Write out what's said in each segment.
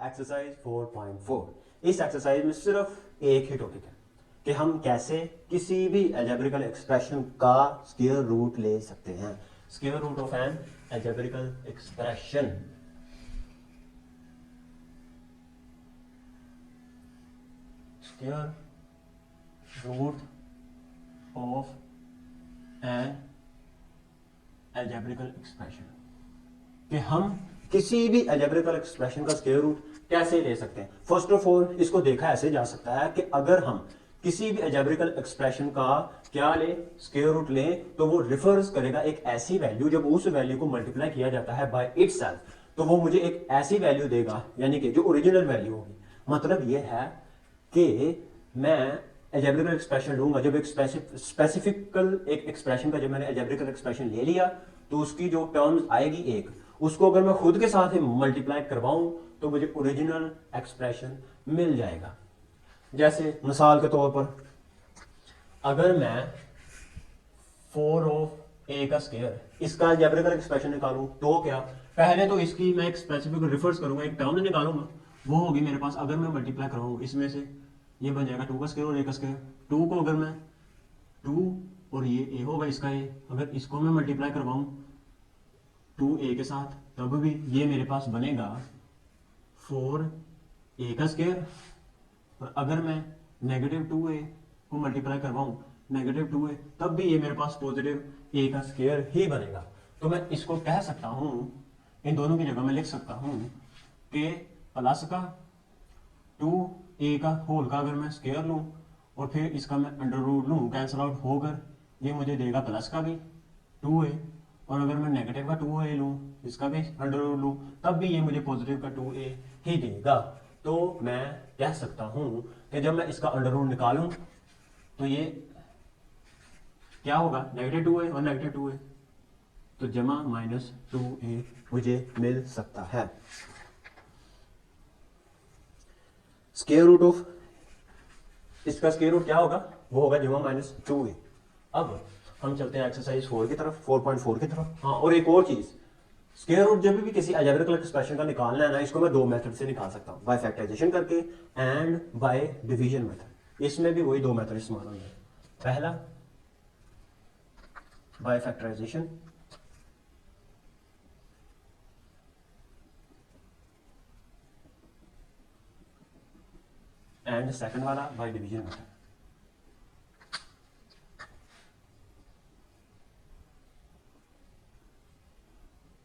Exercise 4.4। इस exercise में सिर्फ एक ही टॉपिक है कि हम कैसे किसी भी अलजेब्रिकल एक्सप्रेशन का स्क्वायर रूट ले सकते हैं। Square root of an algebraic expression. Square root of an algebraic expression कि हम किसी भी अलजेब्रिकल एक्सप्रेशन का स्क्वायर रूट कैसे ले सकते हैं। फर्स्ट ऑफ ऑल इसको देखा ऐसे जा सकता है कि अगर हम किसी भी अलजेब्रिकल एक्सप्रेशन का क्या ले स्क्वायर रूट लें तो वो रिफर्स करेगा एक ऐसी वैल्यू, जब उस वैल्यू को मल्टीप्लाई किया जाता है बाय इटसेल्फ तो वो मुझे एक ऐसी वैल्यू देगा, यानी कि जो ओरिजिनल वैल्यू होगी। मतलब ये है कि मैं अलजेब्रिकल एक्सप्रेशन लूंगा, जब एक स्पेसिफिकल एक एक्सप्रेशन का जब मैंने अलजेब्रिकल एक्सप्रेशन ले लिया तो उसकी जो टर्म्स आएगी एक, उसको अगर मैं खुद के साथ ही मल्टीप्लाई करवाऊं तो मुझे ओरिजिनल एक्सप्रेशन मिल जाएगा। जैसे मिसाल के तौर पर अगर मैं 4 ऑफ ए का स्क्वायर इसका अलजेब्रिकल एक्सप्रेशन निकालूं तो क्या, पहले तो इसकी मैं एक स्पेसिफिक रिफर्स करूंगा, एक टर्म निकालूंगा, वो होगी मेरे पास। अगर मैं मल्टीप्लाई करवाऊं इसमें से ये बन जाएगा 2 का स्क्वायर और ए का स्क्वायर। 2 को अगर मैं 2 और ये ए होगा इसका ए, अगर इसको मैं मल्टीप्लाई करवाऊं 2a के साथ तब भी ये मेरे पास बनेगा 4a का स्क्वायर। और अगर मैं नेगेटिव 2a को मल्टीप्लाई करवाऊं नेगेटिव 2a तब भी ये मेरे पास पॉजिटिव a का स्क्वायर ही बनेगा। तो मैं इसको कह सकता हूं, इन दोनों की जगह मैं लिख सकता हूं कि प्लस का 2a का होल का अगर मैं स्क्वायर लूं और फिर इसका मैं अंडर रूट लूं, कैंसल आउट होकर ये मुझे देगा प्लस का भी 2a, और अगर मैं नेगेटिव का 2a लूं इसका भी अंडर रूट लूं तब भी ये मुझे पॉजिटिव का 2a ही देगा। तो मैं कह सकता हूं कि जब मैं इसका अंडर रूट निकालूं तो ये क्या होगा, नेगेटिव 2a और नेगेटिव 2a, तो जमा माइनस 2a मुझे मिल सकता है। स्क्वायर रूट ऑफ इसका स्क्वायर रूट क्या होगा, वो होगा जमा माइनस 2a। अब हम चलते हैं एक्सरसाइज 4 की तरफ, 4.4 की तरफ। हाँ, और एक और चीज, स्क्वायर रूट जब भी किसी अलजेब्रिकल एक्सप्रेशन का निकालना है ना, इसको मैं 2 मेथड से निकाल सकता हूँ, बाय फैक्टराइजेशन करके एंड बाय डिवीजन मेथड। इसमें भी वही 2 मेथड इस्तेमाल होंगे। पहला बाय फैक्टराइजेशन एंड सेकंड वाला by division method.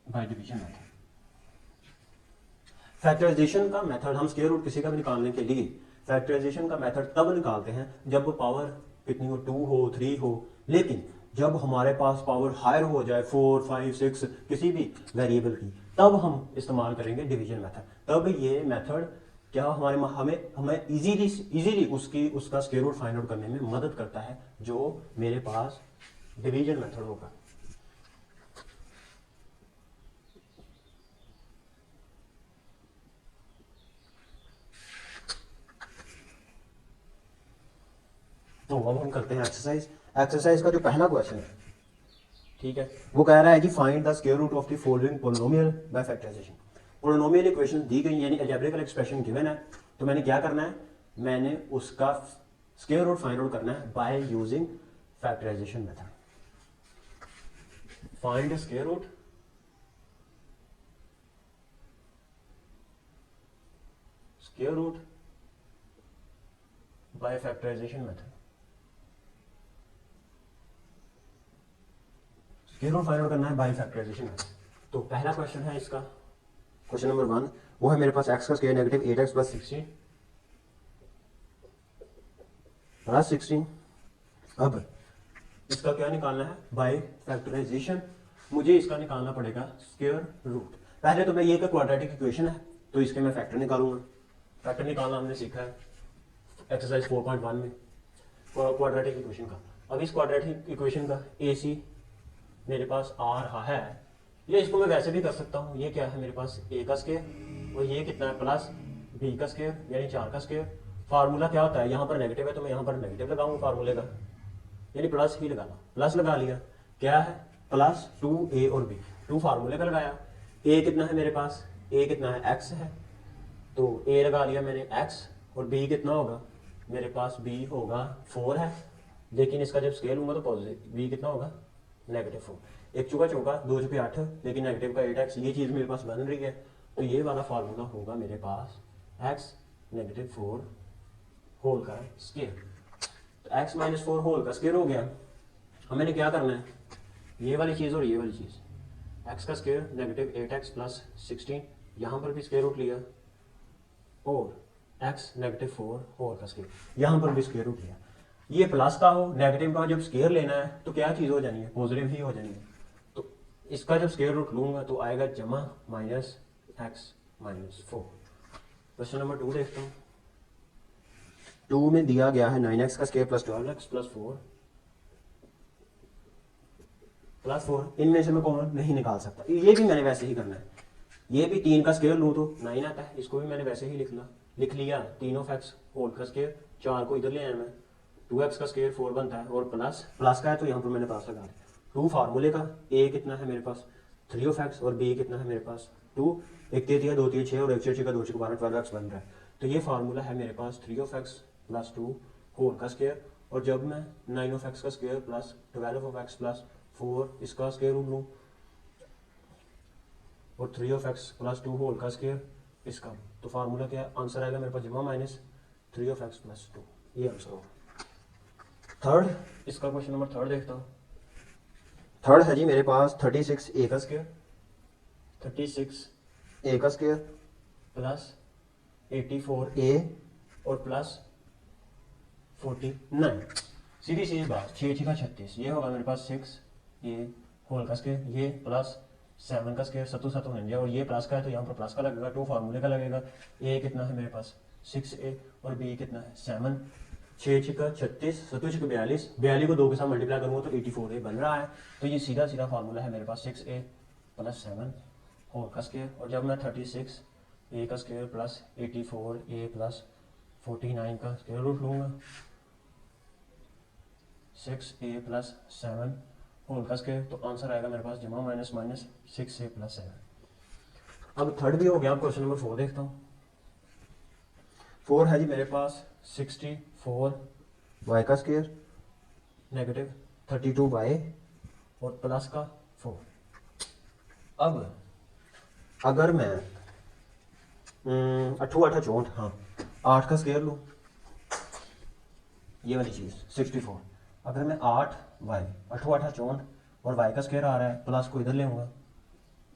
By division method. Factorisation का मेथड हम स्क्वायर रूट किसी का भी निकालने के लिए फैक्टराइजेशन का मेथड तब निकालते हैं जब पावर कितनी हो, 2 हो, 3 हो। लेकिन जब हमारे पास पावर हायर हो जाए 4, 5, 6 किसी भी वेरिएबल की, तब हम इस्तेमाल करेंगे डिवीजन मेथड। तब ये मेथड क्या हमें इजीली उसका स्क्वायर रूट फाइंड आउट करने में मदद करता है जो मेरे पास डिवीजन मेथड होगा। तो अब हम करते हैं एक्सरसाइज का जो पहला क्वेश्चन है, ठीक है, वो कह रहा है कि find the square root of the following polynomial by factorisation. Polynomial equation दी गई यानी अलजेब्रिकल एक्सप्रेशन गिवन है, तो मैंने क्या करना है, मैंने उसका स्क्वायर रूट फाइंड आउट करना है by using factorisation method. Find square root by factorisation method. Square root find out करना है बाय फैक्टराइजेशन मेथड। तो पहला क्वेश्चन है इसका, क्वेश्चन नंबर 1, वो है मेरे पास x का स्क्वायर नेगेटिव 8x प्लस 16। अब इसका क्या निकालना है, बाय फैक्टराइजेशन मुझे इसका निकालना पड़ेगा स्क्वायर रूट। पहले तो मैं ये क्वाड्रेटिक इक्वेशन है तो इसके मैं फैक्टर निकालूंगा। फैक्टर निकालना हमने सीखा है एक्सरसाइज 4.1 में क्वाड्रेटिक इक्वेशन का। अब इस क्वाड्रेटिक इक्वेशन का AC मेरे पास आ रहा है, ये इसको मैं वैसे भी कर सकता हूँ। ये क्या है मेरे पास a का स्क्वायर और ये कितना है प्लस b का स्क्वायर यानी 4 का स्क्वायर। फार्मूला क्या होता है, यहाँ पर नेगेटिव है तो मैं यहाँ पर नेगेटिव लगाऊंगा फार्मूले का, यानी प्लस ही लगाना, प्लस लगा लिया। क्या है प्लस 2a और b, 2 फार्मूले का लगाया। a कितना है मेरे पास, a कितना है x है, तो ए लगा लिया मैंने x, और b कितना होगा मेरे पास, b होगा 4 है, लेकिन इसका जब स्केल लूंगा तो पॉजिटिव, b कितना होगा -4। एक चुका चौका, 2 छुपे 8, लेकिन नेगेटिव का 8x, ये चीज़ मेरे पास बन रही है। तो ये वाला फार्मूला होगा मेरे पास x -4 होल का स्केयर। तो x -4 होल का स्केयर हो गया। अब मैंने क्या करना है, ये वाली चीज़ और ये वाली चीज़, x का स्केयर -8x + 16, यहाँ पर भी स्केयर रूट लिया, और x -4 होल का स्केयर, यहाँ पर भी स्केयर रूट लिया। ये प्लस का हो, नेगेटिव का जब स्केयर लेना है तो क्या चीज़ हो जानी है, पॉजिटिव ही हो जानी है। तो इसका जब स्केयर रूट लूंगा तो आएगा जमा -x -4। क्वेश्चन नंबर 2 देखता हूँ। 2 में दिया गया है 9x का स्केयर + 12x + 4 इनमें से मैं कॉमन नहीं निकाल सकता। ये भी मैंने वैसे ही करना है, ये भी 3 का स्केयर लूँ तो 9 आता है, इसको भी मैंने वैसे ही लिख लिया 3x होल का स्केयर, 4 को इधर ले आया मैं, 2x का स्केयर 4 बनता है, और प्लस का है तो यहाँ पर मैंने प्लस लगा दिया। 2 फार्मूले का, a कितना है मेरे पास 3x, और b कितना है मेरे पास 2, 1 3 2 3 6, और 1 6 का 2 6 12 12x बन रहा है। तो ये फार्मूला है मेरे पास 3x + 2 होल का स्केयर। और जब मैं 9x का स्केयर + 12x + 4 इसका स्केयर रूट लूँ, और 3x + 2 होल का स्केयर इसका, तो फार्मूला क्या है, आंसर आएगा मेरे पास जमा -3x + 2, ये आंसर होगा। थर्ड, इसका क्वेश्चन नंबर 3 देखता हूँ। थर्ड है जी मेरे पास 36 a का स्केयर, 36 a का स्केयर + 84 a और +49। सीधी सीधी बात, 6 6 का 36, ये होगा मेरे पास 6 a होल का स्केयर, ये +7 का स्केयर, 7 7 49, और ये प्लस का है तो यहाँ पर प्लस का लगेगा, 2 फार्मूले का लगेगा। a कितना है मेरे पास 6a, और b कितना है 7, 6 6 का 36, 7 6 का 42, 42 को 2 के साथ मल्टीप्लाई करूँगा तो 84a बन रहा है। तो ये सीधा सीधा फार्मूला है मेरे पास 6a + 7 होल का स्केयर। और जब मैं 36 a का स्केयर + 84a + 49 का स्केयर रूट लूँगा, 6a + 7 होल का स्केयर, तो आंसर आएगा मेरे पास जमा -6a + 7। अब थर्ड भी हो गया। अब क्वेश्चन नंबर 4 देखता हूँ। 4 है जी मेरे पास 64 y का स्केयर -32 y और प्लस का 4। अब अगर मैं 8 8 64, हाँ 8 का स्केयर लूँ, ये वाली चीज़ 64, अगर मैं 8 y 8 8 64 और y का स्केयर आ रहा है, प्लस को इधर ले आऊँगा,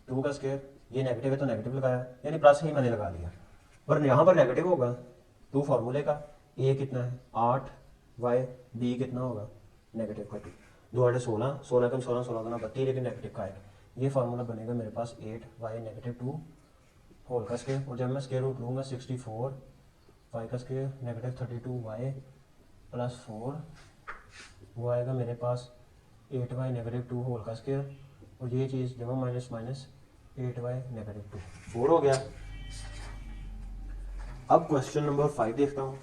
2 का स्केयर, ये नेगेटिव है तो नेगेटिव लगाया, यानी प्लस ही मैंने लगा दिया, पर यहाँ पर नेगेटिव होगा 2 फार्मूले का, a कितना है 8 y, b कितना होगा -2, 2 8 16, 16 कम 16 16 गुना 32, लेकिन नेगेटिव का है। ये फार्मूला बनेगा मेरे पास 8y -2 होल का स्केयर। और जब मैं स्केयर रूट लूँगा 64 y का स्केयर -32 y + 4, वो आएगा मेरे पास 8y -2 होल का स्केयर, और ये चीज़ जमा -8y -2, 4 हो गया। अब क्वेश्चन नंबर 5 देखता हूँ।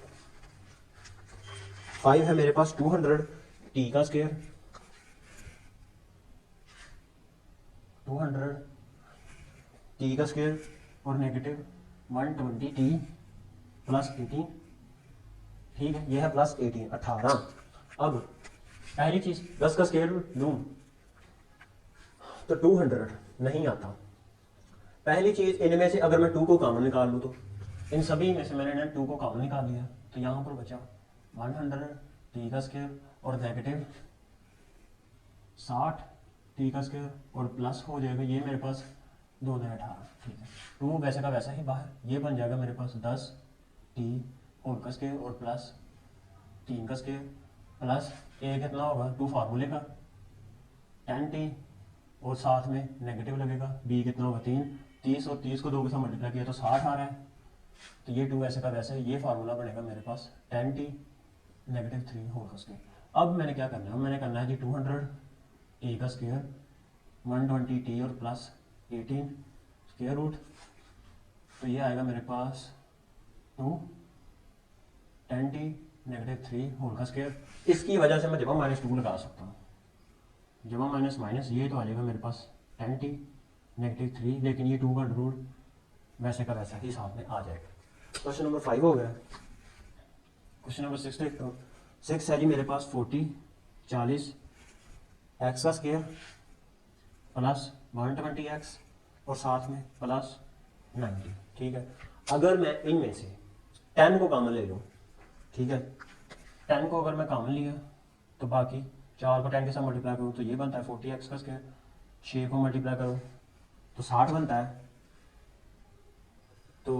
5 है मेरे पास 200 t का स्केयर, 200 t का स्केयर और -120 t + 18, ठीक है, यह है +18 18। अब पहली चीज 10 का स्केयर लूँ तो 200 नहीं आता। पहली चीज इनमें से अगर मैं 2 को कॉमन निकाल लूँ, तो इन सभी में से मैंने 2 को कॉमन निकाल लिया, तो यहाँ पर बचा 100 t का स्केयर और -60 t का स्केयर, और प्लस हो जाएगा ये मेरे पास 2 9 18, ठीक है, 2 वैसे का वैसा ही बाहर, ये बन जाएगा मेरे पास 10 t होल का स्केयर और प्लस 3 का स्केयर, प्लस a कितना होगा 2 फार्मूले का 10t, और साथ में नेगेटिव लगेगा, b कितना होगा 3, 30 और 30 को 2 के साथ मल्टीप्लाई किया तो 60 आ रहा है, तो ये 2 ऐसे का वैसे, ये फार्मूला बनेगा मेरे पास 10t -3 होल का स्केयर। अब मैंने क्या करना है, मैंने करना है जी 200 a का स्केयर 120 t और प्लस 18 स्केयर रूट, तो ये आएगा मेरे पास 2 10t -3 होल का स्केयर। इसकी वजह से मैं जमा -2 लगा सकता हूँ, जमा माइनस ये तो आ जाएगा मेरे पास 10t -3, लेकिन ये 2 का रूट वैसे का वैसा ही साथ में आ जाएगा। क्वेश्चन नंबर 5 हो गया। क्वेश्चन नंबर 6 देखता हूँ। 6 है जी मेरे पास 40 एक्स का स्क्वायर प्लस 120 और साथ में प्लस 90। ठीक है, अगर मैं इनमें से 10 को कॉमन ले लूँ, ठीक है, 10 को अगर मैं कॉमन लिया तो बाकी 4 को 10 के साथ मल्टीप्लाई करूँ तो ये बनता है 40 का स्क्वायर। 6 को मल्टीप्लाई करूँ तो 60 बनता है। तो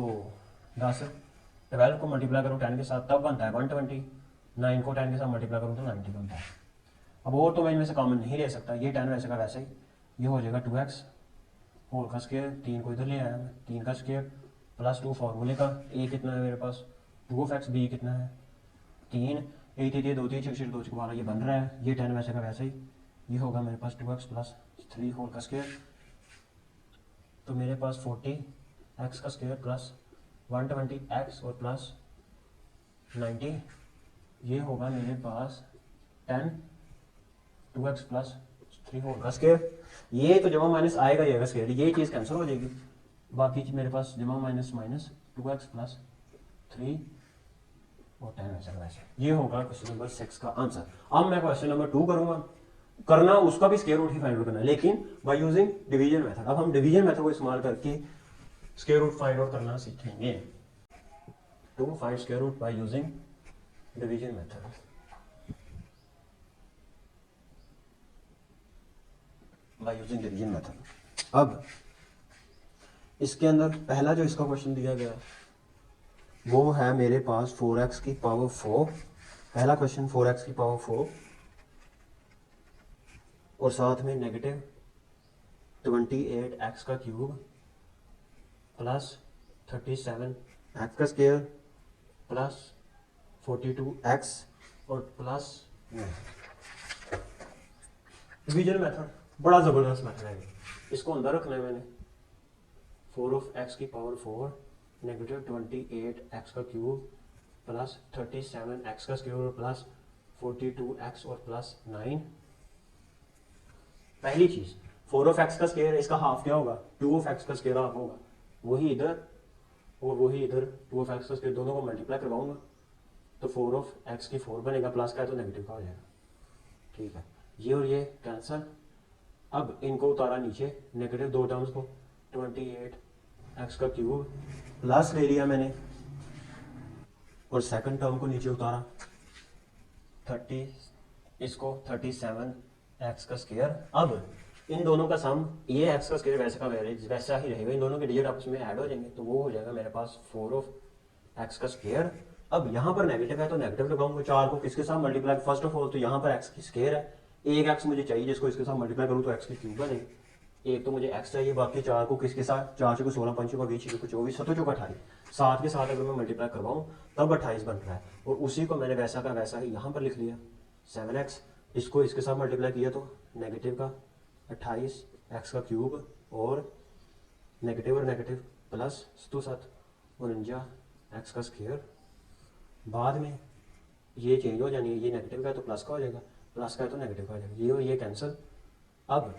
12 को मल्टीप्लाई करूँ 10 के साथ तब बनता है 120। 9 को 10 के साथ मल्टीप्लाई करूँ तो 90 बनता है। अब और तो मैं इनमें से कॉमन नहीं ले सकता, ये 10 वैसे का वैसे ही, ये हो जाएगा 2x होल का स्क्वायर। 3 को इधर ले आया मैं, 3 का स्क्वायर प्लस 2 फार्मूले का। a कितना है मेरे पास 2 b कितना है 3, 8 8 2 3 6 2 12 ये बन रहा है। ये 10 वैसे का वैसे ही, ये होगा मेरे पास 2x प्लस 3 होल का स्क्वायर। तो मेरे पास 40x का स्क्वायर प्लस 120x और प्लस 90, ये होगा मेरे पास 10 2x प्लस 3 होल का स्क्वायर। ये तो जमा माइनस आएगा ये स्क्वायर, ये चीज़ कैंसिल हो जाएगी। बाकी मेरे पास जमा माइनस माइनस 2x प्लस 3 और 10 वैसे वैसे। ये होगा क्वेश्चन नंबर 6 का आंसर। अब मैं क्वेश्चन नंबर 2 करूंगा, करना उसका भी स्क्वायर रूट ही फाइंड आउट करना है, लेकिन बाय यूजिंग डिवीजन मेथड। अब हम डिवीजन मेथड को इस्तेमाल करके स्क्वायर रूट फाइंड आउट करना सीखेंगे। To find square root by using division method. By using division method. अब इसके अंदर पहला जो इसका क्वेश्चन दिया गया वो है मेरे पास 4x की पावर 4। पहला क्वेश्चन 4x की पावर 4 और साथ में नेगेटिव 28x का क्यूब प्लस 37x का स्क्वायर प्लस 42x और प्लस डिवीजन मेथड बड़ा ज़बरदस्त मेथड है। इसको अंदर रखना है मैंने। 4 ऑफ x की पावर 4 नेगेटिव 28x का क्यूब प्लस 37x का स्क्वायर प्लस 42x और प्लस 9। पहली चीज 4 ऑफ x का स्क्वायर, इसका हाफ क्या होगा 2 ऑफ x का स्क्वायर हाफ होगा। वही इधर और वही इधर 2 ऑफ x का स्क्वायर, दोनों को मल्टीप्लाई करवाऊंगा तो 4 ऑफ x की 4 बनेगा, प्लस का है तो नेगेटिव का हो जाएगा। ठीक है, ये और ये कैंसल। अब इनको उतारा नीचे, नेगेटिव दो टर्म्स को, 28x का क्यूब प्लस ले लिया मैंने और सेकंड टर्म को नीचे उतारा 30, इसको 37x का स्क्वायर। अब इन दोनों का सम, ये x का स्क्वायर वैसे का वैसा ही रहेगा, इन दोनों के डिजिट आपस में ऐड हो जाएंगे तो वो हो जाएगा मेरे पास 4 ऑफ x का स्क्वायर। अब यहाँ पर नेगेटिव है तो नेगेटिव लगाऊंगा। 4 को किसके साथ मल्टीप्लाई, फर्स्ट ऑफ ऑल तो यहाँ पर x की स्क्वायर है, एक x मुझे चाहिए जिसको इसके साथ मल्टीप्लाई करूँ तो x की क्यूब बनेगी। एक तो मुझे x चाहिए, बाकी 4 को किसके साथ, 4 को 16, 5 को 20, 6 को 24, 7 को 28, 7 के साथ अगर मैं मल्टीप्लाई करवाऊँ तब 28 बन रहा है। और उसी को मैंने वैसा का वैसा ही यहाँ पर लिख लिया 7x, इसको इसके साथ मल्टीप्लाई किया तो नेगेटिव का 28x का क्यूब और नेगेटिव प्लस 7 49x का स्क्वायर। बाद में ये चेंज हो जानी है, ये नेगेटिव का है तो प्लस का हो जाएगा, प्लस का है तो नेगेटिव का हो जाएगा, ये और ये कैंसिल। अब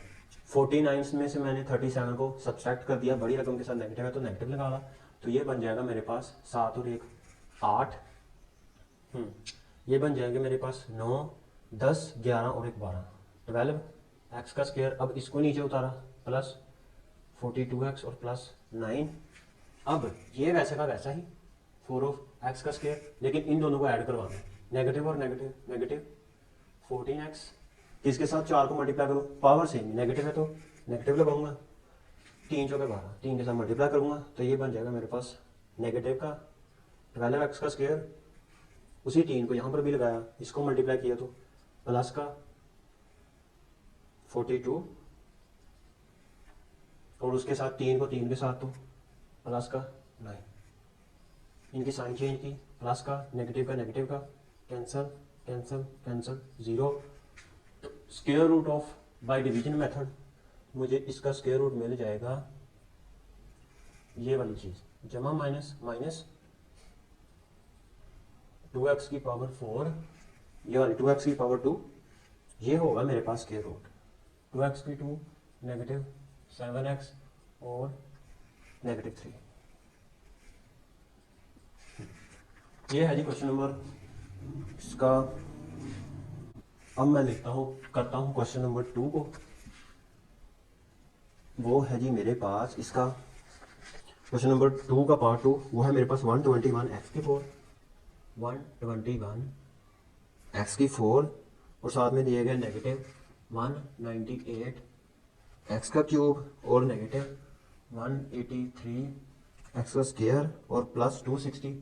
49 में से मैंने 37 को सब्सट्रैक्ट कर दिया, बड़ी रकम के साथ नेगेटिव है तो नेगेटिव लगा तो ये बन जाएगा मेरे पास 7 और 1 8। ये बन जाएंगे मेरे पास 9 10 11 और 1 12 12x का स्क्वायर। अब इसको नीचे उतारा प्लस 42x और प्लस 9। अब ये वैसे का वैसा ही 4 ऑफ x का स्क्वायर, लेकिन इन दोनों को ऐड करवाना है, नेगेटिव और नेगेटिव 14x, किसके साथ 4 को मल्टीप्लाई करूँ, पावर सेम नेगेटिव है तो नेगेटिव लगाऊंगा, 3 चौके 12, 3 के साथ मल्टीप्लाई करूँगा तो ये बन जाएगा मेरे पास नेगेटिव का 12x का स्क्वायर। उसी 3 को यहाँ पर भी लगाया, इसको मल्टीप्लाई किया तो प्लस का 42 और उसके साथ 3 को 3 के साथ तो प्लस का 9। इनकी साइन चेंज की, प्लस का नेगेटिव का कैंसल कैंसल कैंसल 0। तो square root of by division method मुझे इसका स्क्वायर रूट मिल जाएगा, ये वाली चीज जमा माइनस माइनस 2x की पावर 4, ये वाली 2x की पावर 2, ये होगा मेरे पास स्क्वायर रूट 2x की 2 नेगेटिव 7x और नेगेटिव 3। ये है जी क्वेश्चन नंबर इसका। अब मैं लिखता हूँ, करता हूँ क्वेश्चन नंबर 2 को। वो है जी मेरे पास इसका क्वेश्चन नंबर 2 का पार्ट 2, वो है मेरे पास 121 एक्स की 4, 121 एक्स की 4 और साथ में दिए गए नेगेटिव 198 एक्स का क्यूब और नेगेटिव 183 एक्स का स्क्वायर और प्लस 260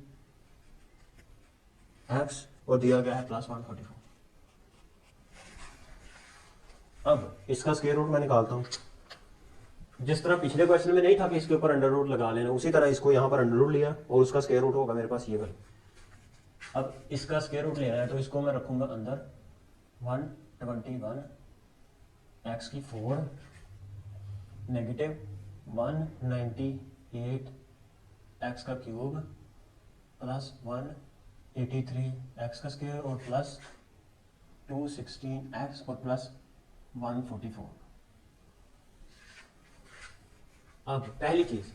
एक्स और दिया गया है प्लस 144। अब इसका स्क्वायर रूट मैं निकालता हूँ। जिस तरह पिछले क्वेश्चन में नहीं था कि इसके ऊपर अंडर रूट लगा लेना, उसी तरह इसको यहाँ पर अंडर रूट लिया और उसका स्क्वायर रूट होगा मेरे पास ये वाला। अब इसका स्क्वायर रूट लेना है तो इसको मैं रखूंगा अंदर 121 एक्स की 4 नेगेटिव 198 एक्स का क्यूब प्लस 183 एक्स का स्क्वायर और प्लस 216 एक्स और प्लस 144। अब पहली चीज,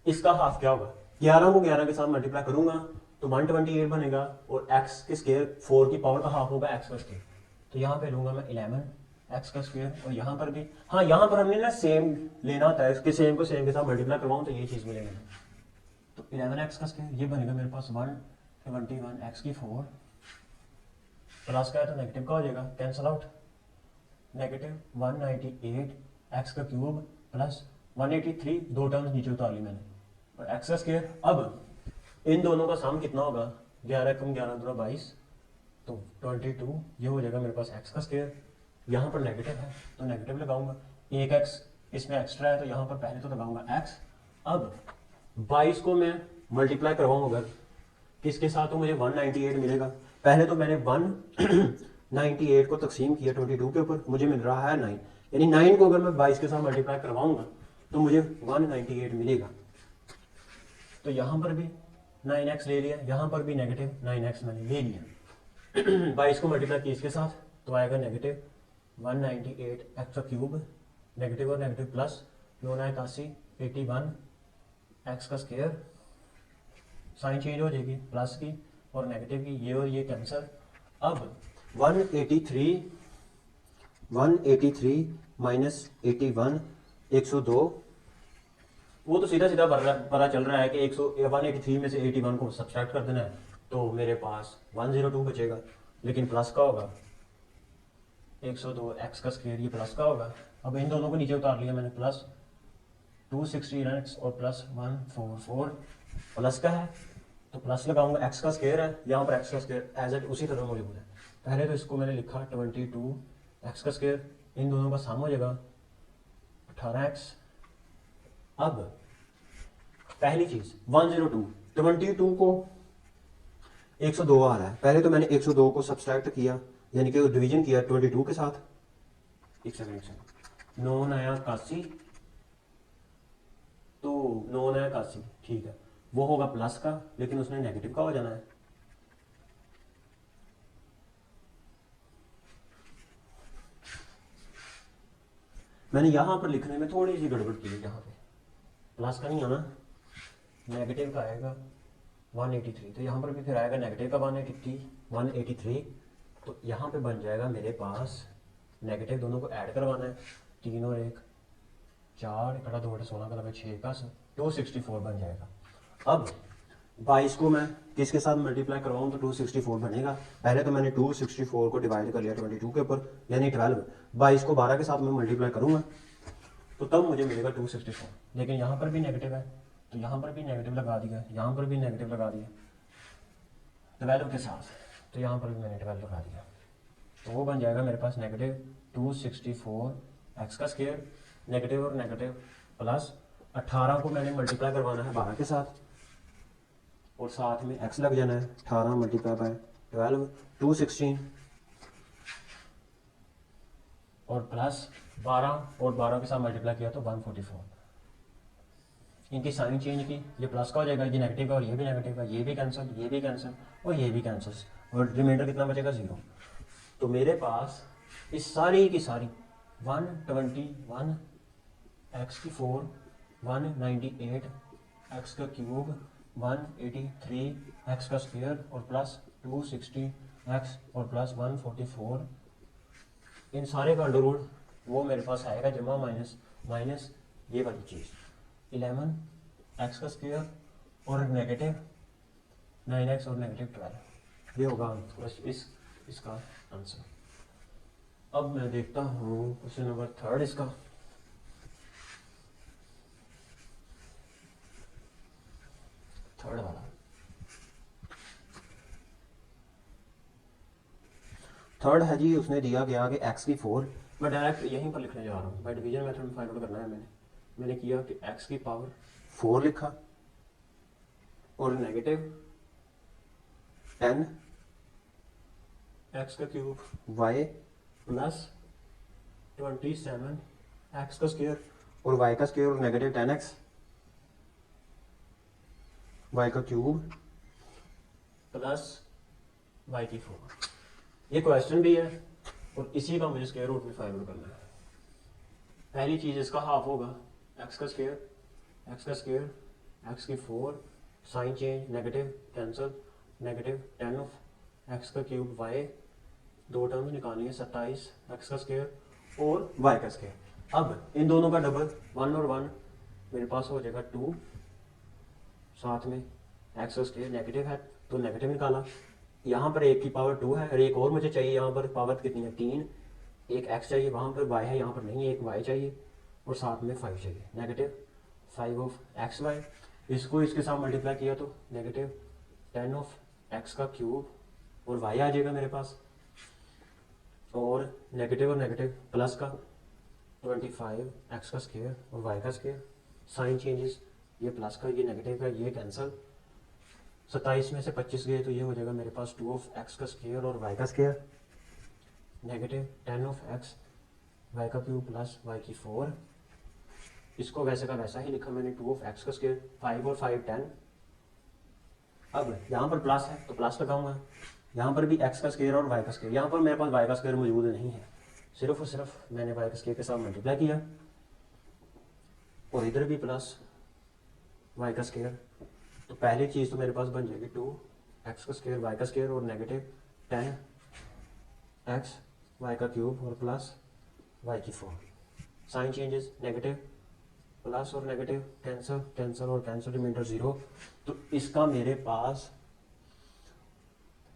इसका हाफ क्या होगा? 11 को 11 के साथ मल्टीप्लाई करूंगा तो 128 बनेगा और x के स्क्वायर 4 की पावर का हाफ होगा x का स्क्वायर। तो यहाँ पे लूंगा मैं 11 x का स्क्वायर और यहाँ पर भी, हाँ यहाँ पर हमने ना सेम लेना होता है, इसके सेम को सेम के साथ मल्टीप्लाई करवाऊँ तो ये चीज मिलेगी। तो 11x का स्क्वायर ये बनेगा मेरे पास 121 x की 4 प्लस का है तो नेगेटिव का हो जाएगा, कैंसल आउट, नेगेटिव 198 एक्स का क्यूब प्लस 183, दो टर्म्स नीचे उतार ली मैंने, और एक्स का स्क्वायर। अब इन दोनों का सम कितना होगा? 11 कम 11 दूना 22, तो 22 ये हो जाएगा मेरे पास एक्स का स्क्वायर। यहाँ पर नेगेटिव है तो नेगेटिव लगाऊंगा, एक एक्स इसमें एक्स्ट्रा है तो यहाँ पर पहले तो लगाऊंगा एक्स। अब 22 को मैं मल्टीप्लाई करवाऊँ अगर किसके साथ, तो मुझे 198 मिलेगा। पहले तो मैंने 198 को तकसीम किया 22 के ऊपर, मुझे मिल रहा है 9, यानी 9 को अगर मैं 22 के साथ मल्टीप्लाई करवाऊंगा तो मुझे 198 मिलेगा। तो यहाँ पर भी 9x ले लिया, यहाँ पर भी नेगेटिव 9x मैंने ले लिया। 22 को मल्टीप्लाई किया इसके साथ तो आएगा नेगेटिव 198 एक्स का क्यूब, नेगेटिव और नेगेटिव प्लस 981 81 एक्स का स्क्वायर, साइन चेंज हो जाएगी प्लस की और नेगेटिव की, ये और ये कैंसर। अब 183 माइनस 81 102, वो तो सीधा सीधा पता चल रहा है कि 183 में से 81 को सब्सट्रैक्ट कर देना है तो मेरे पास 102 बचेगा, लेकिन प्लस का होगा 102 एक्स का स्क्वायर, ये प्लस का होगा। अब इन दोनों को नीचे उतार लिया मैंने, प्लस 216 एक्स और प्लस 144, प्लस का है तो प्लस लगाऊंगा, एक्स का स्क्वायर है, यहाँ पर एक्स का स्क्वायर एज इट उसी तरह मौजूद है। पहले तो इसको मैंने लिखा 22 एक्स का स्क्वायर, इन दोनों का सम हो जाएगा 18x। अब पहली चीज 102, 22 को 102 आ रहा है, पहले तो मैंने 102 को सब्सट्रैक्ट किया यानी कि डिवीजन किया 22 के साथ, एक सेकंड 9 नया 81, तो 9 नया 81 ठीक है, वो होगा प्लस का, लेकिन उसने नेगेटिव का हो जाना है। मैंने यहां पर लिखने में थोड़ी सी गड़बड़ की है, यहाँ पे प्लस का नहीं आना, नेगेटिव का आएगा 183, तो यहाँ पर भी फिर आएगा नेगेटिव का 183, तो यहाँ पे बन जाएगा मेरे पास नेगेटिव, दोनों को ऐड करवाना है, 3 और 1 4, 2 16 का लगा 6 का 264 बन जाएगा। अब 22 को मैं किसके साथ मल्टीप्लाई करवाऊँ तो 264 बनेगा। पहले तो मैंने 264 को डिवाइड कर लिया 22 के ऊपर यानी 12, 22 को 12 के साथ मैं मल्टीप्लाई करूँगा तो तब मुझे मिलेगा 264, लेकिन यहाँ पर भी नेगेटिव है तो यहाँ पर भी नेगेटिव लगा दिया, यहाँ पर भी नेगेटिव लगा दिया 12 के साथ, तो यहाँ पर भी मैंने 12 लगा दिया, तो वो बन जाएगा मेरे पास नेगेटिव 264 एक्स का स्क्वायर, नेगेटिव और नेगेटिव प्लस 18 को मैंने मल्टीप्लाई करवाना है 12 के साथ और साथ में x लग जाना है, 18 मल्टीप्लाई बाय 12 216 और प्लस 12 और 12 के साथ मल्टीप्लाई किया तो 144। इनकी साइन चेंज की, ये प्लस का हो जाएगा, ये नेगेटिव का और ये भी नेगेटिव का, ये भी कैंसिल, ये भी कैंसिल और ये भी कैंसिल, और रिमाइंडर कितना बचेगा 0। तो मेरे पास इस सारी की सारी 121 एक्स की 4 198 एक्स का क्यूब 183 एक्स का स्क्वायर और प्लस 260 एक्स और प्लस 144, इन सारे का अंडर रूट वो मेरे पास आएगा जमा माइनस माइनस ये वाली चीज़ 11 एक्स का स्क्वायर और नेगेटिव 9x और नेगेटिव 12, ये होगा इसका आंसर। अब मैं देखता हूँ क्वेश्चन नंबर 3 इसका। थर्ड वाला, थर्ड है जी, उसने दिया गया कि x की 4, मैं डायरेक्ट यहीं पर लिखने जा रहा हूँ, बाय डिवीजन मेथड में फाइंड आउट करना है। मैंने किया कि x की पावर 4 लिखा और नेगेटिव 10 x का क्यूब y प्लस 27 x का स्क्वायर और y का स्क्वायर और नेगेटिव 10x y का क्यूब प्लस y की 4। ये क्वेश्चन भी है और इसी का मुझे स्क्वायर रूट में फाइंड आउट करना है। पहली चीज़ इसका हाफ होगा x का स्क्वायर, x का स्क्वायर x की 4, sign change negative cancel, negative 10 of x का क्यूब y, दो टर्म्स निकालनी है 27 x का स्क्वायर और y का स्क्वायर। अब इन दोनों का डबल 1 और 1 मेरे पास हो जाएगा 2, साथ में x का स्क्वायर नेगेटिव है तो नेगेटिव निकाला, यहाँ पर एक की पावर 2 है और एक और मुझे चाहिए, यहाँ पर पावर कितनी है 3, एक x चाहिए, वहाँ पर y है, यहाँ पर नहीं है, एक y चाहिए और साथ में 5 चाहिए, नेगेटिव 5 ऑफ एक्स वाई। इसको इसके साथ मल्टीप्लाई किया तो नेगेटिव 10 ऑफ x का क्यूब और y आ जाएगा मेरे पास, और नेगेटिव प्लस का 25 x का स्क्वायर और y का स्क्वायर, साइन चेंजेस, ये प्लस का ये नेगेटिव का ये कैंसिल, 27 में से 25 गए तो ये हो जाएगा मेरे पास 2 ऑफ x का स्क्वायर और y का square, negative 10 of x y का क्यूब प्लस y की 4। इसको वैसे का वैसा ही लिखा मैंने 2 ऑफ x का स्क्वायर, 5 और 5 10। अब यहाँ पर प्लस है तो प्लस लगाऊंगा, यहाँ पर भी x का स्क्वायर और y का स्क्वायर, यहाँ पर मेरे पास y का स्क्वायर मौजूद नहीं है, सिर्फ और सिर्फ मैंने y का स्क्वायर के साथ मल्टीप्लाई किया और इधर भी प्लस y का स्क्वायर। तो पहली चीज़ तो मेरे पास बन जाएगी 2 x का स्क्वायर y का स्क्वायर और नेगेटिव 10 x y का क्यूब और प्लस y की 4, साइन चेंजेस नेगेटिव प्लस और नेगेटिव कैंसिल कैंसिल और कैंसिल रिमाइंडर 0। तो इसका मेरे पास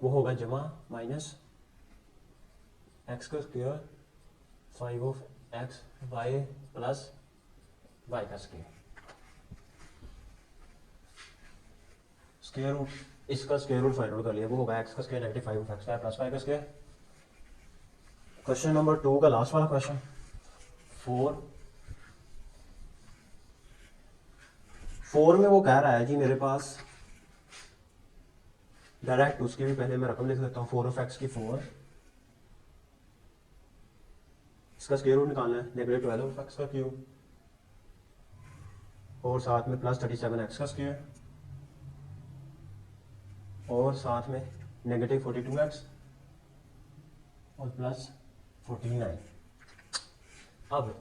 वो होगा जमा माइनस एक्स का square 5 of X Y plus Y का स्क्वायर, स्क्वायर रूट, इसका स्क्वायर रूट फाइंड आउट कर लिया, वो होगा एक्स का square negative 5 of X Y plus Y का स्क्वायर। क्वेश्चन नंबर 2 का लास्ट वाला क्वेश्चन 4 में वो कह रहा है जी मेरे पास डायरेक्ट, उसकी भी पहले मैं रकम लिख देता हूँ 4 ऑफ एक्स की 4, इसका स्क्वायर रूट निकालना है, नेगेटिव 12 ऑफ एक्स का क्यूब और साथ में प्लस 37 एक्स का स्क्वायर और साथ में नेगेटिव 42 एक्स और प्लस 49। अब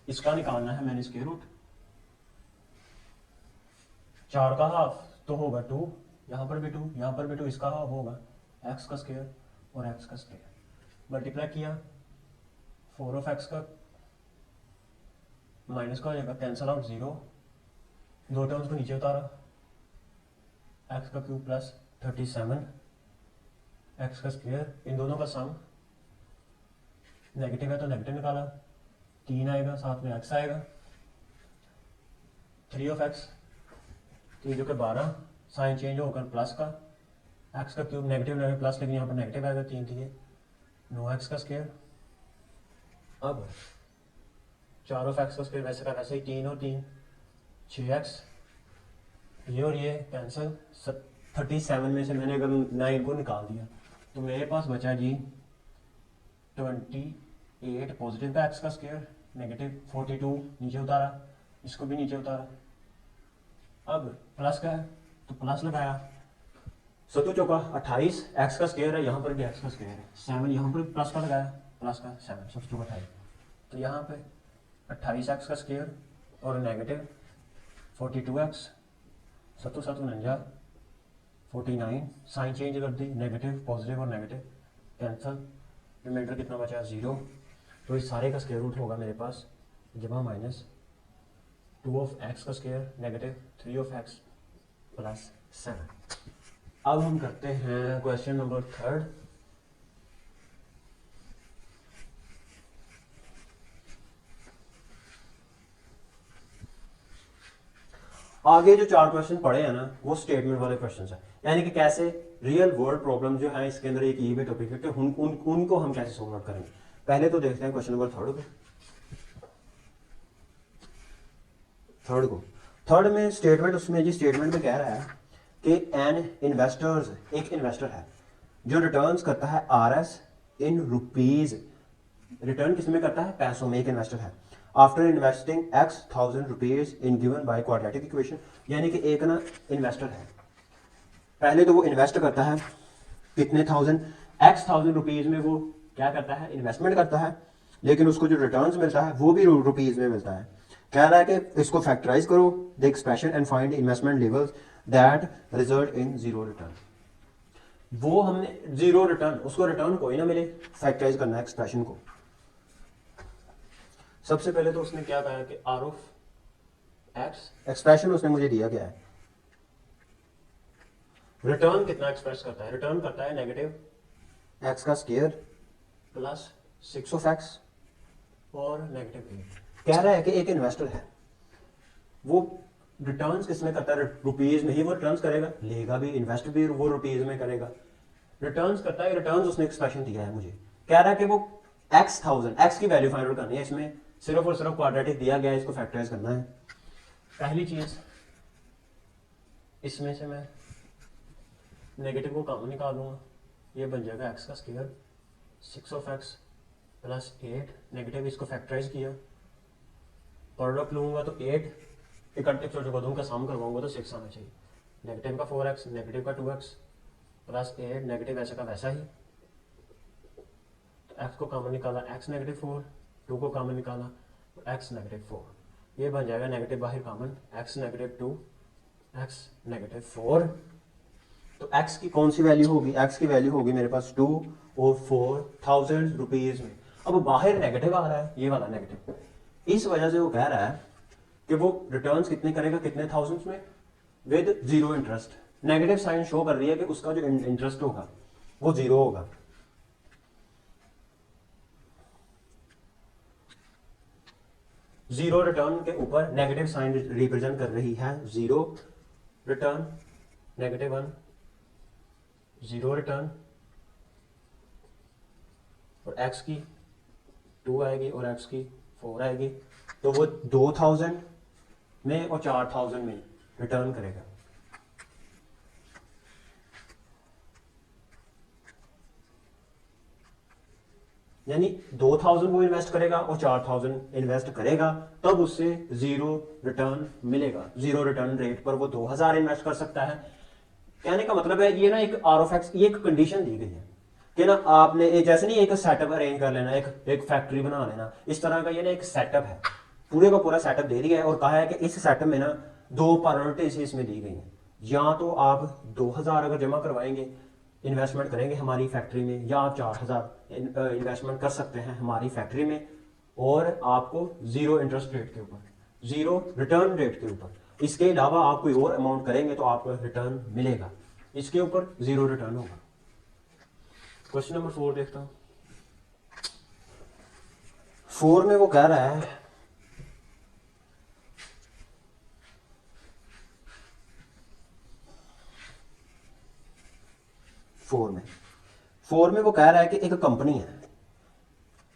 इसका निकालना है मैंने स्क्वायर रूट, 4 का हाफ तो होगा 2, यहाँ पर भी 2, यहाँ पर भी 2, इसका हाफ होगा एक्स का स्क्वायर और एक्स का स्क्वायर, मल्टीप्लाई किया 4 ऑफ एक्स का माइनस का हो जाएगा कैंसल आउट 0, दो टर्म्स को नीचे उतारा, एक्स का क्यूब प्लस 37 एक्स का स्क्वायर, इन दोनों का सम नेगेटिव है तो नेगेटिव निकाला, 3 आएगा, साथ में एक्स आएगा, 3 ऑफ एक्स 3 जो कि 12, साइन चेंज होकर प्लस का, एक्स का क्यूब नेगेटिव लेवल प्लस, लेकिन यहाँ पर नेगेटिव आएगा 3 के लिए, 9 एक्स का स्क्वायर। अब 4 ऑफ एक्स का स्क्वायर वैसे का वैसे ही, 3 और 3 6 एक्स, ये और ये कैंसिल, 37 में से मैंने अगर 9 को निकाल दिया तो मेरे पास बचा जी 28 पॉजिटिव का एक्स का स्क्वायर, नेगेटिव 42 नीचे उतारा, इसको भी नीचे उतारा, अब प्लस का है तो प्लस लगाया, 7 चौका 28 एक्स का स्क्वायर है, यहाँ पर भी एक्स का स्क्वायर है, 7 यहाँ पर प्लस का लगाया, प्लस का 7 7 चौका 28, तो यहाँ पे 28 एक्स का स्क्वायर और नेगेटिव 42 एक्स, 7 7 49 49, साइन चेंज कर दी, नेगेटिव पॉजिटिव और नेगेटिव कैंसल, रिमाइंडर कितना बचा 0। तो इस सारे का स्क्वायर रूट होगा मेरे पास जमा माइनस 2 ऑफ एक्स का square negative 3 of x plus 7। अब हम करते हैं क्वेश्चन नंबर 3। आगे जो 4 क्वेश्चन पढ़े हैं ना वो स्टेटमेंट वाले क्वेश्चन है, यानी कि कैसे रियल वर्ल्ड प्रॉब्लम जो है इसके अंदर एक ये भी टॉपिक है कि उनको हम कैसे सॉल्व आउट करेंगे। पहले तो देखते हैं क्वेश्चन नंबर 3 को। थर्ड में स्टेटमेंट, उसमें जी स्टेटमेंट में कह रहा है कि एन इन्वेस्टर्स, एक इन्वेस्टर है जो रिटर्न्स करता है आरएस इन रुपीज, रिटर्न किसमें करता है पैसों में, एक इन्वेस्टर है। After investing x 1000 rupees in given by quadratic equation, यानी कि एक ना इन्वेस्टर है, पहले तो वो इन्वेस्ट करता है कितने x 1000 रुपीज में, वो क्या करता है इन्वेस्टमेंट करता है, लेकिन उसको जो रिटर्न्स मिलता है वो भी रुपीज में मिलता है। कह रहा है कि इसको फैक्टराइज करो the expression and find investment levels that result in zero return. वो हमने जीरो रिटर्न, उसको रिटर्न कोई ना मिले, फैक्टराइज करना है एक्सप्रेशन को। सबसे पहले तो उसने क्या कहा कि आर ऑफ एक्स, एक्सप्रेशन उसने मुझे दिया क्या है, रिटर्न कितना एक्सप्रेस करता है, रिटर्न करता है नेगेटिव एक्स का स्क्वायर प्लस 6 ऑफ एक्स और नेगेटिव 8। कह रहा है कि एक इन्वेस्टर है वो रिटर्न्स किसमें करता है, रुपीज में ही वो रिटर्न्स करेगा, लेगा भी, इन्वेस्ट भी वो रुपीज में करेगा, रिटर्न्स करता है। रिटर्न्स उसने एक्सप्रेशन दिया है मुझे, कह रहा है कि वो x 1000 x की वैल्यू फाइंड आउट करनी है, इसमें सिर्फ और सिर्फ क्वाड्रेटिक दिया गया है, इसको फैक्टराइज करना है। पहली चीज इसमें से मैं नेगेटिव को कॉमन निकालूंगा, ये बन जाएगा x का square 6 of x plus 8, negative इसको फैक्टराइज किया, प्रोडक्ट लूंगा तो 8 इकट्ठे छोटे पदों का सम करवाऊंगा तो 6 आना चाहिए, नेगेटिव का 4x नेगेटिव का 2x प्लस 8, नेगेटिव ऐसा का वैसा ही, x को कॉमन निकाला x नेगेटिव 4, 2 को कॉमन निकाला x नेगेटिव 4, ये बन जाएगा नेगेटिव बाहर common x negative 2 x negative 4। तो x की कौन सी वैल्यू होगी, x की वैल्यू होगी मेरे पास 2 और 4000 रुपीज में। अब बाहर नेगेटिव आ रहा है, ये वाला नेगेटिव, इस वजह से वो कह रहा है कि वो रिटर्न्स कितने करेगा, कितने थाउजेंड्स में, with zero interest. Negative sign show कर रही है कि उसका जो इंटरेस्ट होगा वो जीरो होगा। जीरो रिटर्न के ऊपर नेगेटिव साइन रिप्रेजेंट कर रही है zero return, negative 1 zero return, और x की 2 आएगी और x की 4 आएगी, तो वो 2000 में और 4000 में रिटर्न करेगा। यानी 2000 वो इन्वेस्ट करेगा और 4000 इन्वेस्ट करेगा, तब उससे जीरो रिटर्न मिलेगा। जीरो रिटर्न रेट पर वो 2000 इन्वेस्ट कर सकता है। कहने का मतलब है ये ना एक आर ऑफ एक्स, ये एक कंडीशन दी गई है कि ना आपने जैसे नहीं एक सेटअप अरेंज कर लेना, एक फैक्ट्री बना लेना, इस तरह का ये ना एक सेटअप है, पूरे का पूरा सेटअप दे दिया है और कहा है कि इस सेटअप में ना 2 प्रायोरिटीज इसमें दी गई हैं। या तो आप 2000 अगर जमा करवाएंगे, इन्वेस्टमेंट करेंगे हमारी फैक्ट्री में, या आप 4000 इन्वेस्टमेंट कर सकते हैं हमारी फैक्ट्री में, और आपको जीरो इंटरेस्ट रेट के ऊपर, जीरो रिटर्न रेट के ऊपर, इसके अलावा आप कोई और अमाउंट करेंगे तो आपको रिटर्न मिलेगा, इसके ऊपर जीरो रिटर्न होगा। क्वेश्चन नंबर 4 देखता हूं। 4 में वो कह रहा है फोर में वो कह रहा है कि एक कंपनी है,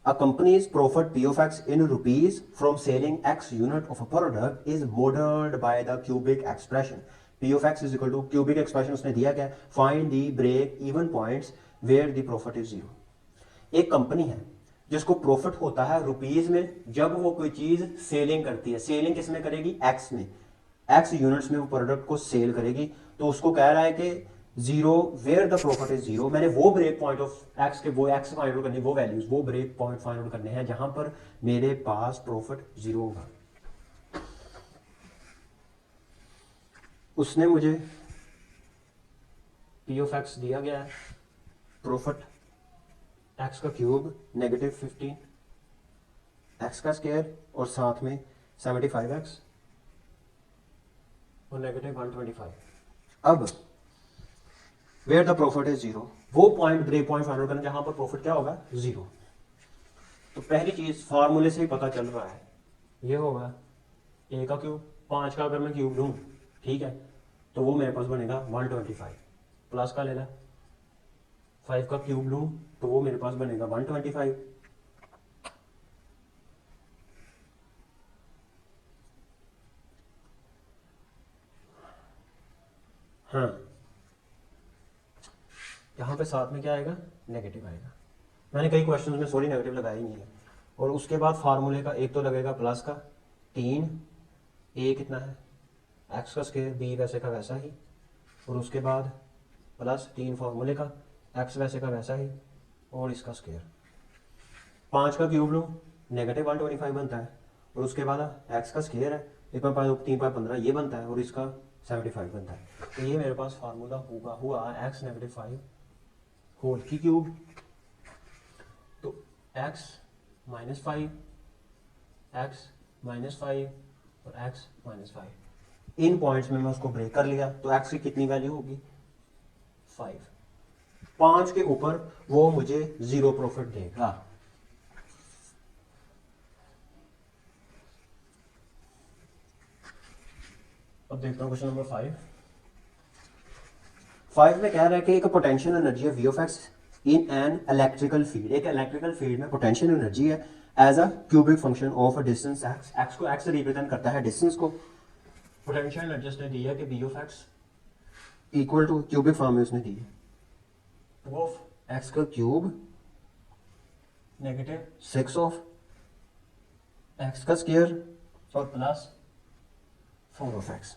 a company's profit P of X in rupees from selling X unit of a product is modelled by the cubic expression P of X is equal to, cubic expression उसने दिया क्या, find the break even points where the profit is zero. एक company है जिसको profit होता है rupees में जब वो कोई चीज सेलिंग करती है, सेलिंग किसमें करेगी, एक्स में, एक्स यूनिट्स में वो प्रोडक्ट को सेल करेगी, तो उसको कह रहा है कि zero where the profit is zero, मैंने वो ब्रेक पॉइंट ऑफ एक्स के, वो एक्स फाइंड आउट करनी, वो वैल्यूज, वो ब्रेक पॉइंट फाइंड आउट करने हैं जहां पर मेरे पास प्रॉफिट जीरो होगा। उसने मुझे पी ऑफ एक्स दिया गया है, प्रॉफिट एक्स का क्यूब -15 एक्स का स्क्वायर और साथ में 75x और -125। अब where the profit is zero, वो point break point find out करना जहां पर प्रॉफिट क्या होगा, जीरो। तो पहली चीज फार्मूले से ही पता चल रहा है, ये होगा ए का क्यूब, 5 का अगर मैं क्यूब लूँ, ठीक है, तो वो मेरे पास बनेगा 125, प्लस का लेना, 5 का क्यूब लूँ तो वो मेरे पास बनेगा 125, हाँ यहाँ पे साथ में क्या आएगा, नेगेटिव आएगा। मैंने कई क्वेश्चंस में सॉरी नेगेटिव लगाया ही नहीं है। और उसके बाद फार्मूले का एक तो लगेगा प्लस का 3, ए कितना है एक्स का स्क्वायर, बी वैसे का वैसा ही, और उसके बाद प्लस 3 फार्मूले का, एक्स वैसे का वैसा ही और इसका स्क्वायर। 5 का क्यूब लूँ -125 बनता है, और उसके बाद एक्स का स्क्वायर है 1/5 ये बनता है और इसका 75 बनता है। तो ये मेरे पास फार्मूला हुआ एक्स -5 होल की क्यूब, तो x -5 x -5 और x -5 इन पॉइंट्स में मैं उसको ब्रेक कर लिया, तो x की कितनी वैल्यू होगी, 5। 5 के ऊपर वो मुझे जीरो प्रॉफिट देगा। अब देखता हूं क्वेश्चन नंबर 5 में कह रहा है कि एक पोटेंशियल एनर्जी है V of x in an electrical field, एक इलेक्ट्रिकल फील्ड में पोटेंशियल एनर्जी है as a cubic function of a distance x, x को x से रिप्रेजेंट करता है डिस्टेंस को। पोटेंशियल एनर्जी उसने दी है कि V of x equal to cubic form में उसने दी है 2 ऑफ x का क्यूब -6 ऑफ x का स्क्वायर और प्लस 4 ऑफ x।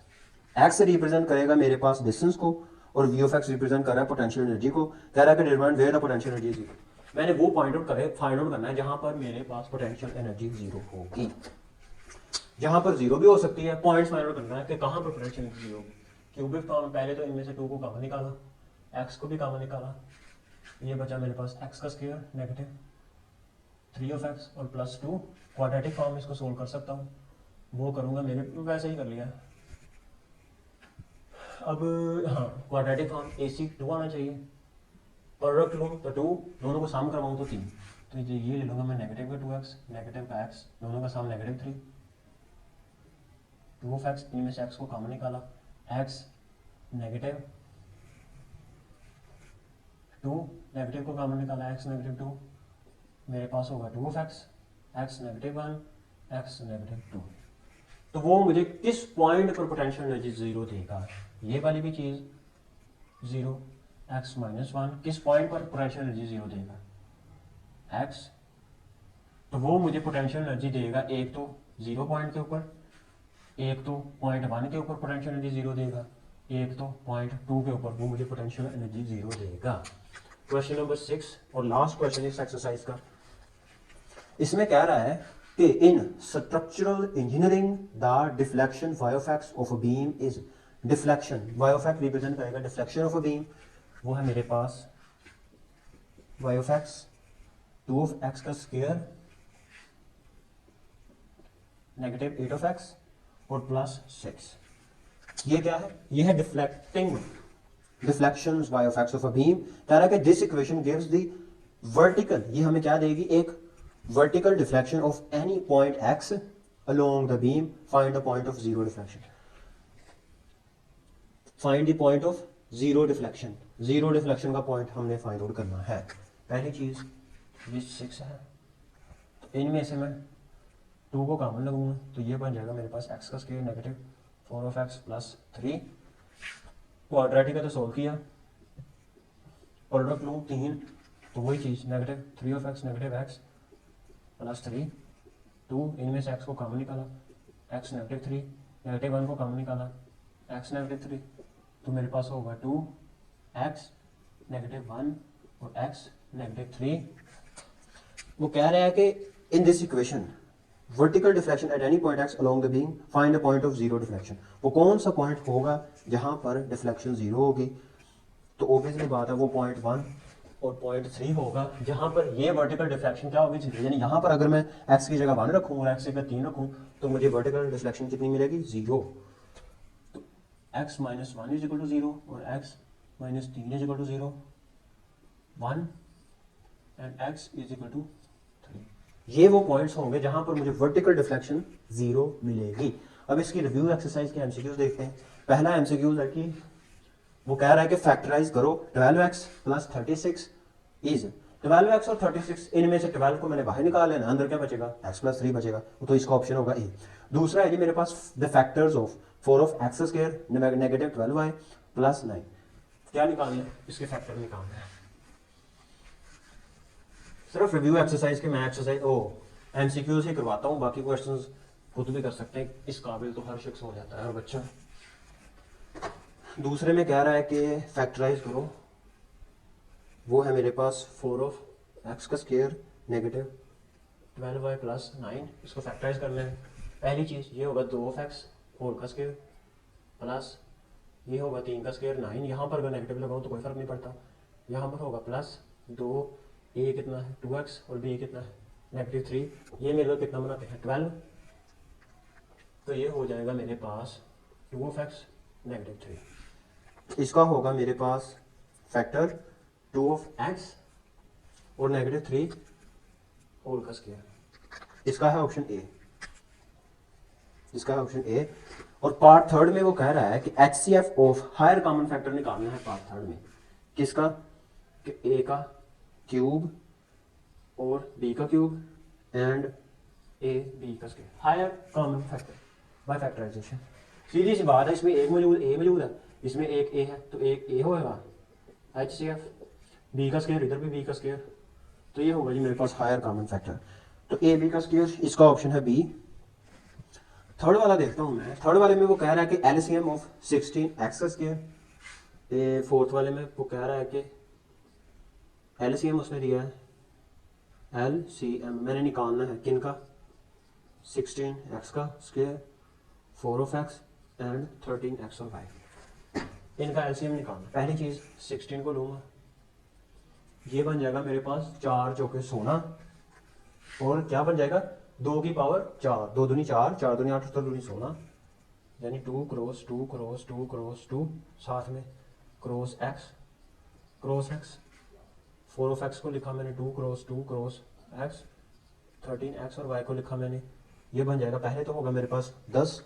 x से रिप्रेजेंट करेगा मेरे पास डिस्टेंस को और v ऑफ x रिप्रेजेंट कर रहा है पोटेंशियल एनर्जी को। कह रहा है कि determine where the potential energy zero. मैंने वो फाइंड आउट करना है जहां पर मेरे पास पोटेंशियल एनर्जी जीरो होगी। जहां पर जीरो भी हो सकती है, पॉइंट्स फाइंड आउट करना है कि कहां पर पोटेंशियल एनर्जी जीरो होगी। क्यूबिक फॉर्म पहले तो इनमें से 2 को कॉमन निकाला, x को भी कॉमन निकाला, ये बचा मेरे पास x का स्क्वायर -3 ऑफ x और +2। क्वाड्रेटिक फॉर्म में इसको सोल्व कर सकता हूँ, वो करूंगा, मैंने वैसे ही कर लिया। अब हाँ क्वाड्रेटिक फॉर्म AC 2 आना चाहिए, प्रोडक्ट लूँ तो 2, दोनों को सम करवाऊँ तो 3, तो ये ले लूँगा मैं नेगेटिव का 2x नेगेटिव का x, दोनों का सम -3, 2 ऑफ x, इनमें से x को कॉमन निकाला, x -2 नेगेटिव को कॉमन निकाला, x -2, मेरे पास होगा 2 ऑफ x, x -1 x -2। तो वो मुझे किस पॉइंट पर पोटेंशियल एनर्जी जीरो देगा, ये वाली भी चीज जीरो, x -1 किस पॉइंट पर पोटेंशियल एनर्जी जीरो देगा, x, तो वो मुझे पोटेंशियल एनर्जी देगा एक तो 0 पॉइंट के ऊपर, एक तो 0.1 के ऊपर पोटेंशियल एनर्जी जीरो देगा, एक तो 0.2 के ऊपर, वो मुझे पोटेंशियल एनर्जी जीरो देगा। क्वेश्चन नंबर 6 और लास्ट क्वेश्चन इस एक्सरसाइज का, इसमें कह रहा है कि इन structural engineering the deflection y of x of a beam is, deflection y of x represent करेगा डिफ्लेक्शन ऑफ अ बीम, वो है मेरे पास y of x 2 of x का स्क्वायर -8 ऑफ x और +6। ये क्या है, ये है deflections y of x of a beam. कह रहा है कि this equation gives the vertical, ये हमें क्या देगी, एक vertical deflection of any point x along the beam, find the point of zero deflection, find the point of zero deflection, zero deflection का point हमने find out करना है। पहली चीज ये 6 है, तो इनमें से मैं 2 को कॉमन लगूंगा, तो ये बन जाएगा मेरे पास x का स्क्वायर -4 ऑफ x +3, क्वाड्रेटिक का तो सोल्व किया, प्रोडक्ट लूँ 3, तो वही चीज -3 ऑफ x -x +3, 2, इनमें से x को कॉमन निकाला, x -3, -1 को कॉमन निकाला, x -3, तो मेरे पास होगा 2x -1 और x -3। वो कह रहा है कि in this equation vertical deflection at any point x along the beam, find a point of zero deflection. वो कौन सा पॉइंट होगा जहां पर डिफ्लेक्शन जीरो होगी? तो ऑब्वियसली बात है वो पॉइंट 1 और पॉइंट 3 होगा, जहां पर ये वर्टिकल डिफ्लेक्शन क्या होगी जीरो। यानी यहाँ पर अगर मैं एक्स की जगह 1 रखूँ और एक्स की जगह 3 रखूँ तो मुझे वर्टिकल डिफ्लेक्शन कितनी मिलेगी? जीरो। तो X minus 1 is equal to zero और X minus 3 is equal to zero, 1 and X is equal to 3। ये वो पॉइंट्स होंगे जहां पर मुझे वर्टिकल डिफ्लेक्शन जीरो मिलेगी। अब इसकी रिव्यू एक्सरसाइज के एमसीक्यूज देखते हैं। पहला एमसीक्यूज है कि वो कह रहा है कि फैक्टराइज करो 12x प्लस 36 इज 12x और 36, इनमें से 12 को मैंने बाहर निकाल लेना, अंदर क्या बचेगा? x प्लस 3 बचेगा, तो इसका ऑप्शन होगा ए। दूसरा है जी मेरे पास the factors of 4 of X square negative 12y plus 9। क्या निकालना है? इसके फैक्टर निकालना है। सिर्फ रिव्यू एक्सरसाइज के मैं एक्सरसाइज एमसीक्यू से करवाता हूँ, बाकी क्वेश्चंस खुद भी कर सकते हैं। इस काबिल तो हर शख्स हो जाता है, हर बच्चा। दूसरे में कह रहा है कि फैक्टराइज करो, वो है मेरे पास 4 ऑफ एक्स का स्क्वायर नेगेटिव 12y प्लस 9। इसको फैक्टराइज करना है। पहली चीज़ ये होगा 2 ऑफ एक्स 4 का स्क्वायर प्लस ये होगा 3 का स्क्वायर 9। यहाँ पर अगर नेगेटिव लगाऊँ तो कोई फर्क नहीं पड़ता। यहाँ पर होगा प्लस 2, ए कितना है 2x और बी कितना है नेगेटिव 3। ये मेरे को कितना बनाते हैं 12, तो ये हो जाएगा मेरे पास 2 ऑफ एक्स नेगेटिव 3। इसका होगा मेरे पास फैक्टर 2 ऑफ एक्स और नेगेटिव 3 होल का स्क्वायर। इसका है ऑप्शन ए, इसका है ऑप्शन ए। और पार्ट थर्ड में वो कह रहा है कि HCF of higher common factor निकालना है पार्ट थर्ड में। किसका? कि ए का क्यूब और बी का क्यूब एंड ए बी का square, higher common factor by factorisation. सीधी सी बात है, इसमें एक मौजूद ए मौजूद है, इसमें एक ए है, तो एक ए होगा HCF, बी का स्क्वायर इधर भी बी का स्क्वायर, तो ये होगा जी मेरे पास हायर कॉमन फैक्टर। तो ए बी का स्क्वायर, इसका ऑप्शन है बी। थर्ड वाला देखता हूँ मैं। थर्ड वाले में वो कह रहा है कि LCM ऑफ 16x का स्क्वायर। फोर्थ वाले में वो कह रहा है कि LCM उसने दिया है, LCM मैंने निकालना है किन का? 16x का square, 4 of x and 13x और y। इनका LCM निकालना। पहली चीज़ 16 को लूँगा, ये बन जाएगा मेरे पास 4 चौके 16 और क्या बन जाएगा 2 की पावर 4, 2 दूनी 4, 4 दूनी 8, 8 दूनी 16, यानी 2 क्रॉस 2 क्रॉस 2 क्रॉस 2, साथ में क्रॉस x 4 ऑफ x को लिखा मैंने 2 क्रॉस 2 क्रॉस x, 13x और y को लिखा मैंने। ये बन जाएगा, पहले तो होगा मेरे पास 10,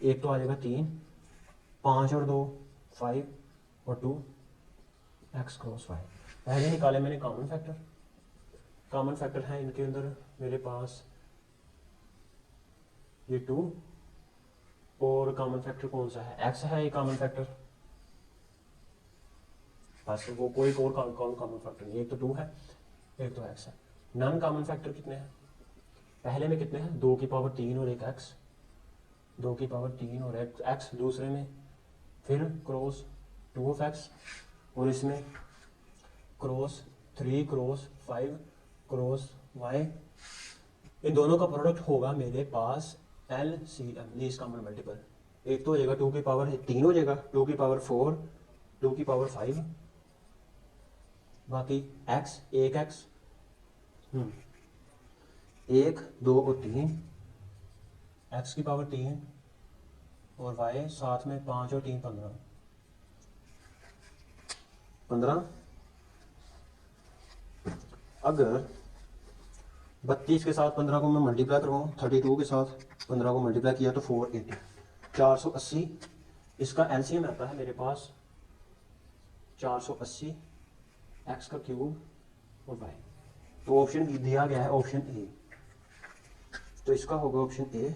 एक तो आ जाएगा 3, 5 और 2 5 और 2 x क्रॉस y। पहले निकाले मैंने कॉमन फैक्टर। कॉमन फैक्टर है इनके अंदर मेरे पास ये 2 और कॉमन फैक्टर कौन सा है? x है ये कॉमन फैक्टर, बस वो कोई और कॉमन फैक्टर नहीं। एक तो 2 है, एक तो x है। नॉन कॉमन फैक्टर कितने हैं? पहले में कितने हैं? 2 की पावर 3 और एक x, 2 की पावर 3 और एक x दूसरे में, फिर क्रॉस 2 ऑफ x और इसमें क्रॉस 3 क्रॉस 5 क्रॉस y। इन दोनों का प्रोडक्ट होगा मेरे पास LCM, लीस्ट कॉमन मल्टीपल। एक तो हो जाएगा 2 की पावर 3 हो जाएगा, 2 की पावर 4, 2 की पावर 5, बाकी x, एक x, 1 2 और 3, x की पावर 3 और y साथ में 5 और 3 15। अगर 32 के साथ 15 को मैं मल्टीप्लाई करवाऊँ, 32 के साथ 15 को मल्टीप्लाई किया तो 480, 480। इसका LCM आता है मेरे पास 480 x का क्यूब और y। तो ऑप्शन दिया गया है ऑप्शन ए, तो इसका होगा ऑप्शन ए।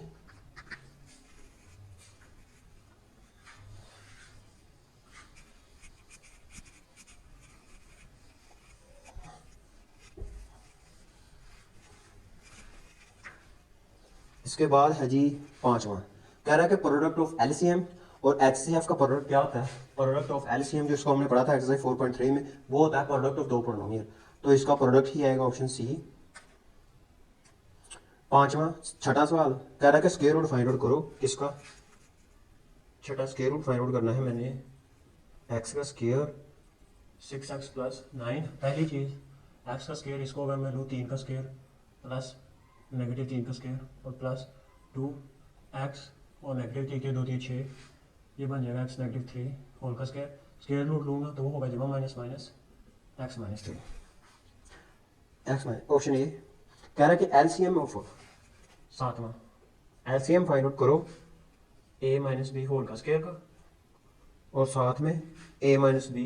इसके बाद है जी पांचवा, कह रहा है कि प्रोडक्ट ऑफ LCM और HCF का प्रोडक्ट क्या होता है? प्रोडक्ट ऑफ LCM जो इसको हमने पढ़ा था एक्सरसाइज 4.3 में, वो होता है प्रोडक्ट ऑफ दो पोलिनोमियल। तो इसका प्रोडक्ट ही आएगा ऑप्शन सी। पांचवा छठा सवाल कह रहा है कि स्क्वायर रूट फाइंड आउट करो किसका, छठा स्क्वायर रूट फाइंड आउट करना है मैंने एक्स का स्क्वायर 6x प्लस 9। पहली चीज़ एक्स का स्क्वायर, इसको अगर मैं लूँ 3 का स्क्वायर प्लस नेगेटिव 3 का स्क्वायर और प्लस 2x और नेगेटिव 3 के 2 3 6, ये बन जाएगा x नेगेटिव 3 होल का स्क्वायर। स्क्वायर रूट लूँगा तो वो होगा जमा minus minus x minus 3 x minus. Option A कह रहा है कि एलसीएम ऑफ, सातवां एलसीएम फाइंड आउट करो a माइनस बी होल का स्क्वायर का और साथ में a माइनस बी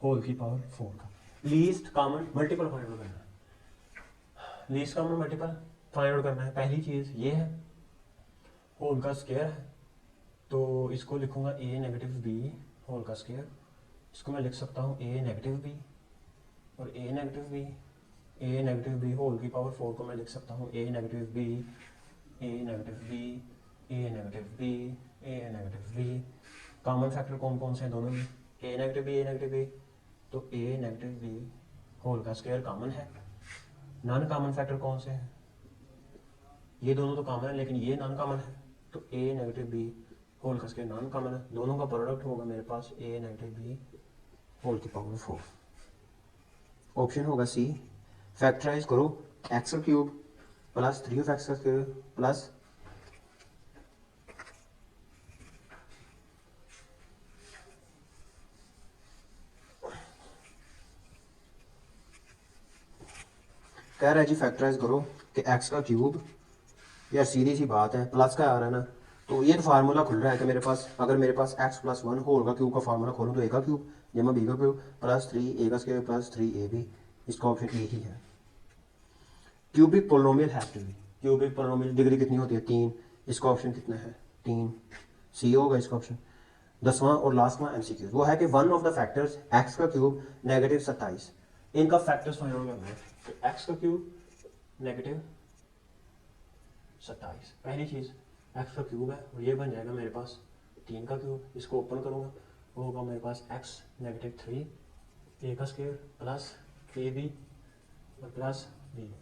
होल की पावर 4 का। Least common multiple find out करना है, least common multiple find out करना है। पहली चीज़ ये है होल का स्क्वायर है तो इसको लिखूंगा a नेगेटिव बी होल का स्क्वायर, इसको मैं लिख सकता हूँ a नेगेटिव बी और a नेगेटिव बी होल की पावर 4 को मैं लिख सकता हूँ a negative B a negative B a negative B a negative B. Common factor कौन कौन से हैं दोनों में, a नेगेटिव बी, तो a नेगेटिव बी होल का स्क्वायर कॉमन है। नॉन कॉमन फैक्टर कौन से हैं, ये दोनों तो कॉमन है लेकिन ये नॉन कॉमन है, तो a नेगेटिव बी होल का स्क्वायर नॉन कॉमन है, दोनों का प्रोडक्ट होगा मेरे पास a नेगेटिव बी होल की पावर 4। ऑप्शन होगा सी, फैक्टराइज करो एक्स का क्यूब प्लस 3 एक्स का स्क्वायर प्लस कह रहा है जी फैक्टराइज करो कि एक्स का क्यूब, यार सीधी सी बात है प्लस का आ रहा है ना, तो ये तो फार्मूला खुल रहा है कि मेरे पास अगर मेरे पास एक्स प्लस 1 होल का क्यूब का फार्मूला खोलूँ तो ए का क्यूब जमा बी का क्यूब प्लस 3 ए का स्क्वायर प्लस 3 ए बी, इसका ऑप्शन ए ही है। क्यूबिक पोलिनोमियल है two B, cubic polynomial degree कितनी होती है 3, इसका ऑप्शन कितना है 3, सी होगा इसका ऑप्शन। 10वां और लास्टवां एमसीक्यू वो है कि one of the factors x का क्यूब नेगेटिव 27, इनका फैक्टर्स फाइंड आउट करना है। तो एक्स का क्यूब नेगेटिव 27, पहली चीज़ एक्स का क्यूब है और ये बन जाएगा मेरे पास 3 का क्यूब, इसको ओपन करूँगा वो होगा मेरे पास एक्स नेगेटिव 3 ए का स्क्वायर प्लस ए बी और प्लस बी,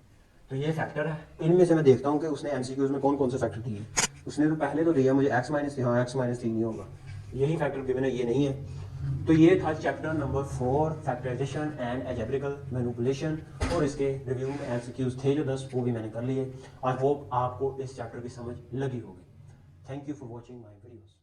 तो ये फैक्टर है। इनमें से मैं देखता हूँ कि उसने एमसीक्यूज में कौन कौन से फैक्टर दिए। उसने तो पहले तो दिया मुझे एक्स माइनस, हाँ एक्स माइनस 3 नहीं होगा, यही फैक्टर गिवन है, ये नहीं है। तो ये था chapter number 4 factorisation and algebraic manipulation, और इसके रिव्यू में एमसीक्यूज थे जो 10 वो भी मैंने कर लिए। आई होप आपको इस चैप्टर की समझ लगी होगी। Thank you for watching my videos.